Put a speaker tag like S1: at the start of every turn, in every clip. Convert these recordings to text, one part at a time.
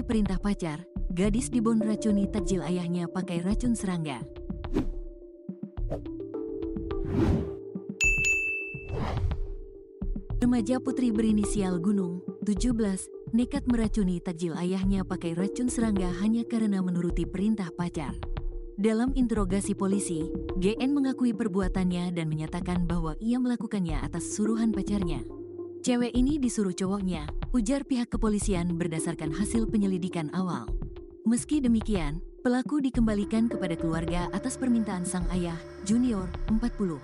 S1: perintah pacar, gadis di Bon racuni takjil ayahnya pakai racun serangga. Remaja putri berinisial Gunung, 17, nekat meracuni takjil ayahnya pakai racun serangga hanya karena menuruti perintah pacar. Dalam interogasi polisi, GN mengakui perbuatannya dan menyatakan bahwa ia melakukannya atas suruhan pacarnya. Cewek ini disuruh cowoknya, ujar pihak kepolisian berdasarkan hasil penyelidikan awal. Meski demikian, pelaku dikembalikan kepada keluarga atas permintaan sang ayah, Junior, 40.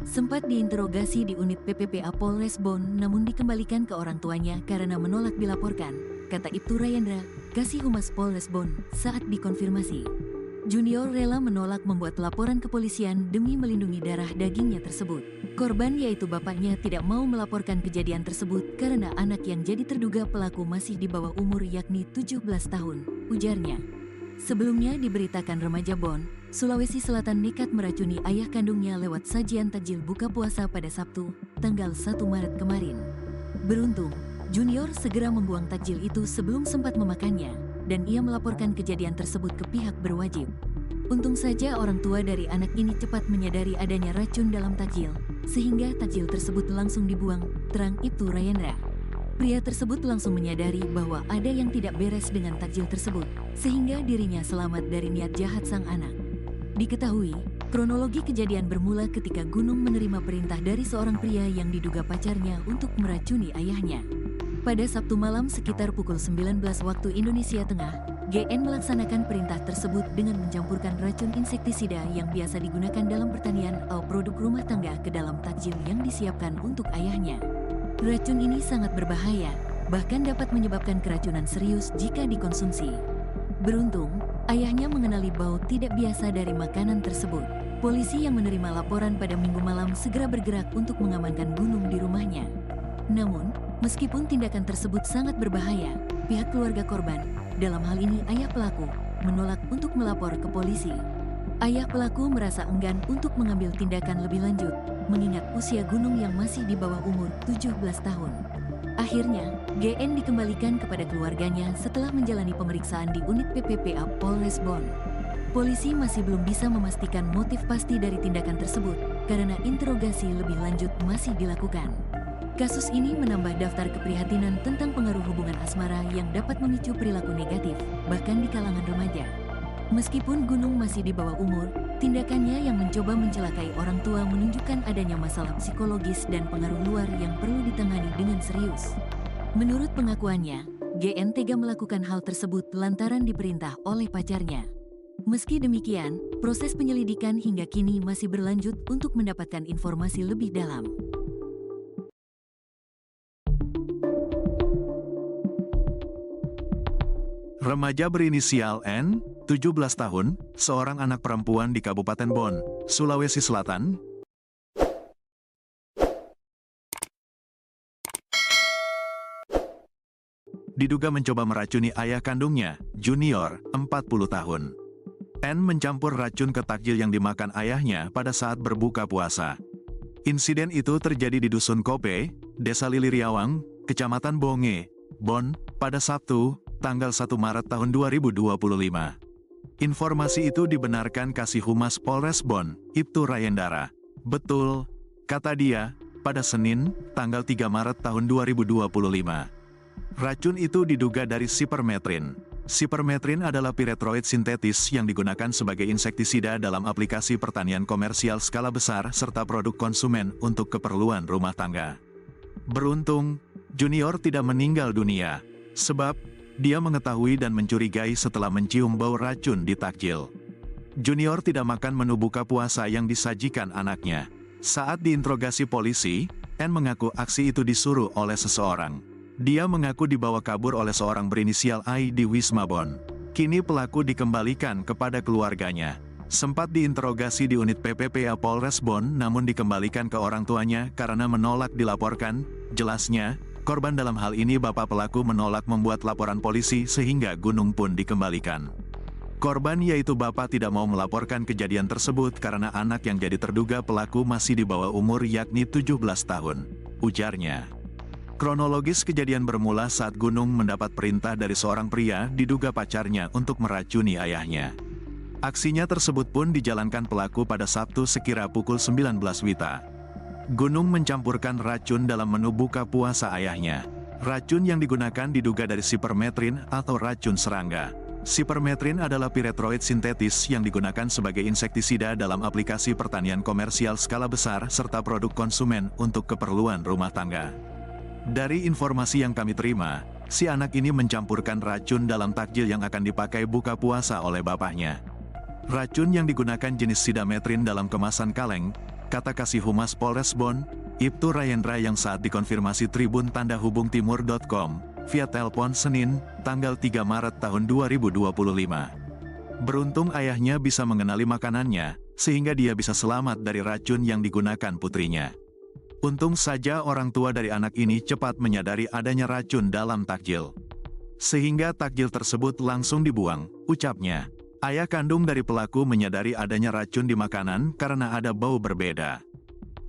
S1: Sempat diinterogasi di unit PPPA Polres Bon namun dikembalikan ke orang tuanya karena menolak dilaporkan, kata Ibtu Rayendra, Kasih Humas Polres Bon, saat dikonfirmasi. Junior rela menolak membuat laporan kepolisian demi melindungi darah dagingnya tersebut. Korban yaitu bapaknya tidak mau melaporkan kejadian tersebut karena anak yang jadi terduga pelaku masih di bawah umur yakni 17 tahun, ujarnya. Sebelumnya diberitakan remaja Bon, Sulawesi Selatan nekat meracuni ayah kandungnya lewat sajian takjil buka puasa pada Sabtu, tanggal 1 Maret kemarin. Beruntung, Junior segera membuang takjil itu sebelum sempat memakannya, dan ia melaporkan kejadian tersebut ke pihak berwajib. Untung saja orang tua dari anak ini cepat menyadari adanya racun dalam takjil, sehingga takjil tersebut langsung dibuang, terang Ibtu Rayendra. Pria tersebut langsung menyadari bahwa ada yang tidak beres dengan takjil tersebut, sehingga dirinya selamat dari niat jahat sang anak. Diketahui, kronologi kejadian bermula ketika Gunung menerima perintah dari seorang pria yang diduga pacarnya untuk meracuni ayahnya. Pada Sabtu malam sekitar pukul 19 waktu Indonesia Tengah, GN melaksanakan perintah tersebut dengan mencampurkan racun insektisida yang biasa digunakan dalam pertanian atau produk rumah tangga ke dalam takjil yang disiapkan untuk ayahnya. Racun ini sangat berbahaya, bahkan dapat menyebabkan keracunan serius jika dikonsumsi. Beruntung, ayahnya mengenali bau tidak biasa dari makanan tersebut. Polisi yang menerima laporan pada Minggu malam segera bergerak untuk mengamankan Gunung di rumahnya. Namun, meskipun tindakan tersebut sangat berbahaya, pihak keluarga korban, dalam hal ini ayah pelaku, menolak untuk melapor ke polisi. Ayah pelaku merasa enggan untuk mengambil tindakan lebih lanjut, mengingat usia Gunung yang masih di bawah umur 17 tahun. Akhirnya, GN dikembalikan kepada keluarganya setelah menjalani pemeriksaan di unit PPPA Polres Bon. Polisi masih belum bisa memastikan motif pasti dari tindakan tersebut, karena interogasi lebih lanjut masih dilakukan. Kasus ini menambah daftar keprihatinan tentang pengaruh hubungan asmara yang dapat memicu perilaku negatif, bahkan di kalangan remaja. Meskipun Gunung masih di bawah umur, tindakannya yang mencoba mencelakai orang tua menunjukkan adanya masalah psikologis dan pengaruh luar yang perlu ditangani dengan serius. Menurut pengakuannya, GN tega melakukan hal tersebut lantaran diperintah oleh pacarnya. Meski demikian, proses penyelidikan hingga kini masih berlanjut untuk mendapatkan informasi lebih dalam.
S2: Remaja berinisial N, 17 tahun, seorang anak perempuan di Kabupaten Bon, Sulawesi Selatan, diduga mencoba meracuni ayah kandungnya, Junior, 40 tahun. N mencampur racun ke takjil yang dimakan ayahnya pada saat berbuka puasa. Insiden itu terjadi di Dusun Kope, Desa Liliriawang, Kecamatan Bonge, Bon, pada Sabtu, tanggal 1 Maret tahun 2025. Informasi itu dibenarkan Kasih Humas Polres Bon, Ibtu Rayendra. Betul, kata dia, pada Senin, tanggal 3 Maret tahun 2025. Racun itu diduga dari sipermetrin. Sipermetrin adalah piretroid sintetis yang digunakan sebagai insektisida dalam aplikasi pertanian komersial skala besar serta produk konsumen untuk keperluan rumah tangga. Beruntung, Junior tidak meninggal dunia, sebab dia mengetahui dan mencurigai setelah mencium bau racun di takjil. Junior tidak makan menu buka puasa yang disajikan anaknya. Saat diinterogasi polisi, N mengaku aksi itu disuruh oleh seseorang. Dia mengaku dibawa kabur oleh seorang berinisial I di Wisma Bon. Kini pelaku dikembalikan kepada keluarganya. Sempat diinterogasi di unit PPPA Polres Bon namun dikembalikan ke orang tuanya karena menolak dilaporkan, jelasnya. Korban dalam hal ini bapak pelaku menolak membuat laporan polisi sehingga Gunung pun dikembalikan. Korban yaitu bapak tidak mau melaporkan kejadian tersebut karena anak yang jadi terduga pelaku masih di bawah umur yakni 17 tahun, ujarnya. Kronologis kejadian bermula saat Gunung mendapat perintah dari seorang pria diduga pacarnya untuk meracuni ayahnya. Aksinya tersebut pun dijalankan pelaku pada Sabtu sekira pukul 19 WITA. Gunung mencampurkan racun dalam menu buka puasa ayahnya. Racun yang digunakan diduga dari sipermetrin atau racun serangga. Sipermetrin adalah piretroid sintetis yang digunakan sebagai insektisida dalam aplikasi pertanian komersial skala besar serta produk konsumen untuk keperluan rumah tangga. Dari informasi yang kami terima, si anak ini mencampurkan racun dalam takjil yang akan dipakai buka puasa oleh bapaknya. Racun yang digunakan jenis sidametrin dalam kemasan kaleng, kata Kasih Humas Polres Bon, Ibtu Rayendra yang saat dikonfirmasi Tribun Tanda Hubung Timur.com, via telepon Senin, tanggal 3 Maret tahun 2025. Beruntung ayahnya bisa mengenali makanannya, sehingga dia bisa selamat dari racun yang digunakan putrinya. Untung saja orang tua dari anak ini cepat menyadari adanya racun dalam takjil. Sehingga takjil tersebut langsung dibuang, ucapnya. Ayah kandung dari pelaku menyadari adanya racun di makanan karena ada bau berbeda.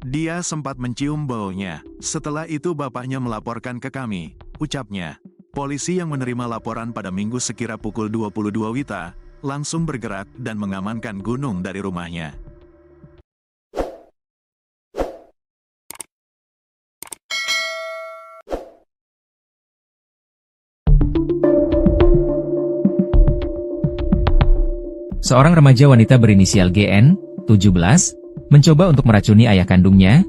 S2: Dia sempat mencium baunya, setelah itu bapaknya melaporkan ke kami, ucapnya. Polisi yang menerima laporan pada Minggu sekira pukul 22 WITA, langsung bergerak dan mengamankan Gunung dari rumahnya.
S3: Seorang remaja wanita berinisial GN, 17, mencoba untuk meracuni ayah kandungnya.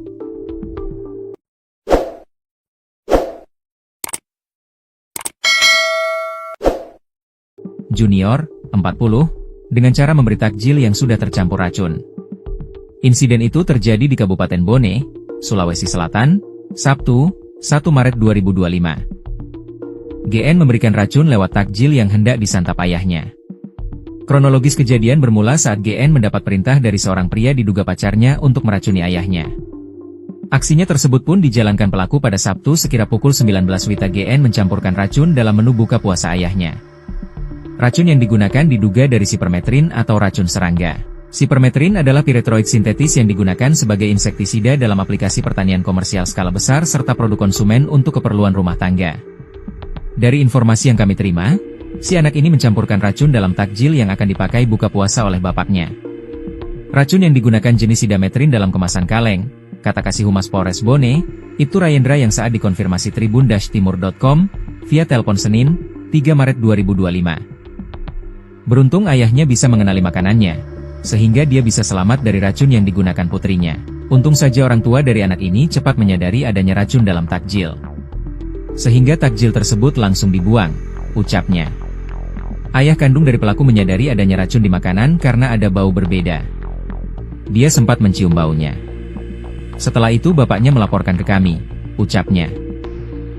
S3: Junior, 40, dengan cara memberi takjil yang sudah tercampur racun. Insiden itu terjadi di Kabupaten Bone, Sulawesi Selatan, Sabtu, 1 Maret 2025. GN memberikan racun lewat takjil yang hendak disantap ayahnya. Kronologis kejadian bermula saat GN mendapat perintah dari seorang pria diduga pacarnya untuk meracuni ayahnya. Aksinya tersebut pun dijalankan pelaku pada Sabtu sekira pukul 19 WITA. GN mencampurkan racun dalam menu buka puasa ayahnya. Racun yang digunakan diduga dari sipermetrin atau racun serangga. Sipermetrin adalah piretroid sintetis yang digunakan sebagai insektisida dalam aplikasi pertanian komersial skala besar serta produk konsumen untuk keperluan rumah tangga. Dari informasi yang kami terima, si anak ini mencampurkan racun dalam takjil yang akan dipakai buka puasa oleh bapaknya. Racun yang digunakan jenis sidametrin dalam kemasan kaleng, kata Kasih Humas Polres Bone, Ibtu Rayendra yang saat dikonfirmasi Tribun-Timur.com, via telepon Senin, 3 Maret 2025. Beruntung ayahnya bisa mengenali makanannya, sehingga dia bisa selamat dari racun yang digunakan putrinya. Untung saja orang tua dari anak ini cepat menyadari adanya racun dalam takjil. Sehingga takjil tersebut langsung dibuang, ucapnya. Ayah kandung dari pelaku menyadari adanya racun di makanan karena ada bau berbeda. Dia sempat mencium baunya. Setelah itu bapaknya melaporkan ke kami, ucapnya.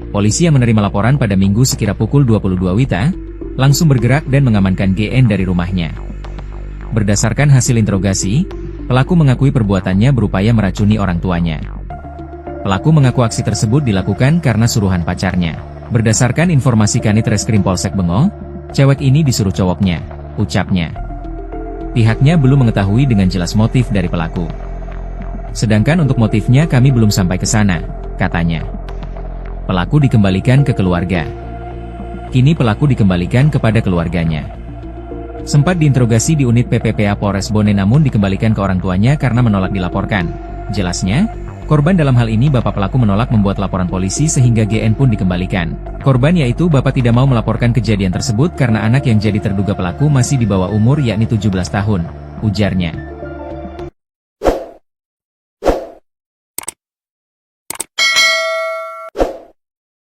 S3: Polisi yang menerima laporan pada Minggu sekira pukul 22 WITA, langsung bergerak dan mengamankan GN dari rumahnya. Berdasarkan hasil interogasi, pelaku mengakui perbuatannya berupaya meracuni orang tuanya. Pelaku mengaku aksi tersebut dilakukan karena suruhan pacarnya. Berdasarkan informasi Kanit Reskrim Polsek Bengo, cewek ini disuruh cowoknya, ucapnya. Pihaknya belum mengetahui dengan jelas motif dari pelaku. Sedangkan untuk motifnya kami belum sampai ke sana, katanya. Pelaku dikembalikan ke keluarga. Kini pelaku dikembalikan kepada keluarganya. Sempat diinterogasi di unit PPPA Polres Bone namun dikembalikan ke orang tuanya karena menolak dilaporkan. Jelasnya, korban dalam hal ini bapak pelaku menolak membuat laporan polisi sehingga GN pun dikembalikan. Korban yaitu bapak tidak mau melaporkan kejadian tersebut karena anak yang jadi terduga pelaku masih di bawah umur yakni 17 tahun, ujarnya.